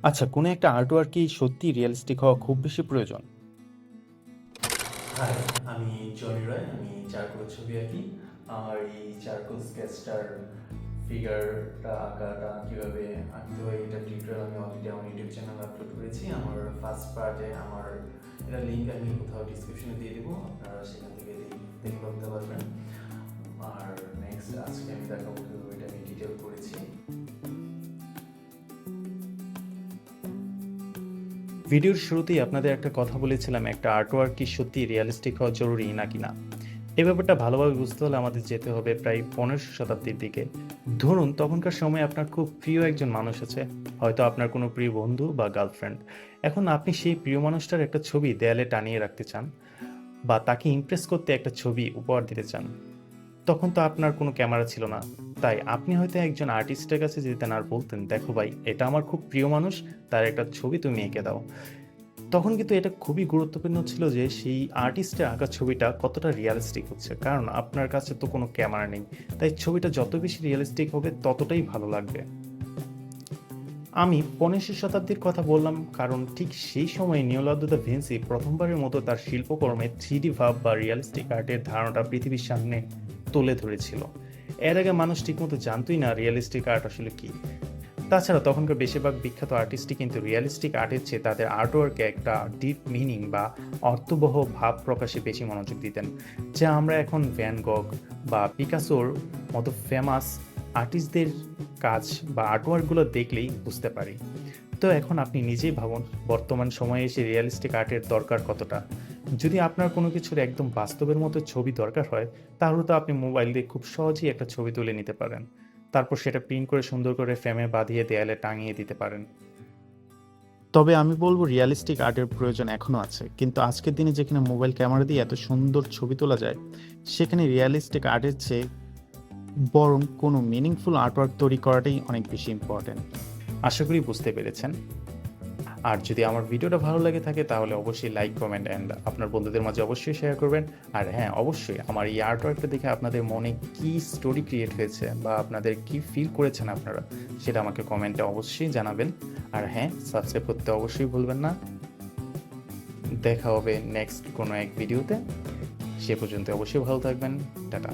আচ্ছা, কোনো একটা আর্টওয়ার্ক কি সত্যিই রিয়ালিস্টিক হওয়া খুব বেশি প্রয়োজন? হাই, আমি জনি রয়। আমি চারকোল ছবি আঁকি। আমার এই চারকোল স্কেচটার ফিগারটা আঁকাটা কীভাবে আঁকতে হয় এটা টিউটোরিয়াল আমি অলরেডি আমার ইউটিউব চ্যানেলে আপলোড করেছি। আমার ফার্স্ট পার্টে আমার এটা লিঙ্ক আমি কোথাও ডিসক্রিপশনে দিয়ে দেবো, আপনারা সেখান থেকে দেখে করতে পারবেন। আর নেক্সট আজকে আমি দেখাবো কীভাবে এটা আমি ডিটেল করেছি। ভিডিওর শুরুতেই আপনাদের একটা কথা বলেছিলাম, একটা আর্টওয়ার্ক কি সত্যিই রিয়ালিস্টিক হওয়া জরুরি নাকি না। এই ব্যাপারটা ভালোভাবে বুঝতে হলে আমাদের যেতে হবে প্রায় 15শো শতাব্দীর দিকে। ধরুন তখনকার সময়ে আপনার খুব প্রিয় একজন মানুষ আছে, হয়তো আপনার কোনো প্রিয় বন্ধু বা গার্লফ্রেন্ড। এখন আপনি সেই প্রিয় মানুষটার একটা ছবি দেয়ালে টানিয়ে রাখতে চান, বা তাকে ইমপ্রেস করতে একটা ছবি উপহার দিতে চান। তখন তো আপনার কোনো ক্যামেরা ছিল না, তাই আপনি হয়তো একজন আর্টিস্টের কাছে যেতেন আর বলতেন, দেখো ভাই, এটা আমার খুব প্রিয় মানুষ, তার একটা ছবি তুমি এঁকে দাও। তখন কিন্তু এটা খুবই গুরুত্বপূর্ণ ছিল যে সেই আর্টিস্টের আঁকা ছবিটা কতটা রিয়ালিস্টিক হচ্ছে, কারণ আপনার কাছে তো কোনো ক্যামেরা নেই। তাই ছবিটা যত বেশি রিয়ালিস্টিক হবে ততটাই ভালো লাগবে। আমি 15শো শতাব্দীর কথা বললাম কারণ ঠিক সেই সময় লিওনার্দো দা ভিঞ্চি প্রথমবারের মতো তার শিল্পকর্মে 3D ভাব বা রিয়ালিস্টিক আর্টের ধারণাটা পৃথিবীর সামনে তুলে ধরেছিল। এর আগে মানুষ ঠিকমতো জানতই না রিয়ালিস্টিক আর্ট আসলে কি। তাছাড়া তখনকার বেশিরভাগ বিখ্যাত আর্টিস্টই কিন্তু রিয়ালিস্টিক আর্টের চেয়ে তাদের আর্টওয়ার্কে একটা ডিপ মিনিং বা অর্থবহ ভাব প্রকাশে বেশি মনোযোগ দিতেন, যা আমরা এখন ভ্যান গগ বা পিকাসোর মতো ফেমাস আর্টিস্টদের কাজ বা আর্টওয়ার্কগুলো দেখলেই বুঝতে পারি। তো এখন আপনি নিজেই ভাবুন, বর্তমান সময়ে এসে রিয়ালিস্টিক আর্টের দরকার কতটা। যদি আপনার কোনো কিছুর একদম বাস্তবের মতো ছবি দরকার হয়, তাহলে তো আপনি মোবাইল দিয়ে খুব সহজেই একটা ছবি তুলে নিতে পারেন। তারপর সেটা প্রিন্ট করে সুন্দর করে ফ্রেমে বাঁধিয়ে দেয়ালে টাঙিয়ে দিতে পারেন। তবে আমি বলবো রিয়ালিস্টিক আর্টের প্রয়োজন এখনো আছে, কিন্তু আজকের দিনে যেখানে মোবাইল ক্যামেরা দিয়ে এত সুন্দর ছবি তোলা যায়, সেখানে রিয়ালিস্টিক আর্টের চেয়ে বরং কোনো মিনিংফুল আর্টওয়ার্ক তৈরি করাটাই অনেক বেশি ইম্পর্ট্যান্ট। আশা করি বুঝতে পেরেছেন। আর যদি আমার ভিডিওটা ভালো লাগে থাকে তাহলে অবশ্যই লাইক, কমেন্ট অ্যান্ড আপনার বন্ধুদের মাঝে অবশ্যই শেয়ার করবেন। আর হ্যাঁ, অবশ্যই আমার এই আর্টওয়ার্কটা দেখে আপনাদের মনে কী স্টোরি ক্রিয়েট হয়েছে বা আপনাদের কী ফিল করেছেন আপনারা, সেটা আমাকে কমেন্টে অবশ্যই জানাবেন। আর হ্যাঁ, সাবস্ক্রাইব করতে অবশ্যই ভুলবেন না। দেখা হবে নেক্সট কোনো এক ভিডিওতে। সে পর্যন্ত অবশ্যই ভালো থাকবেন। টাটা।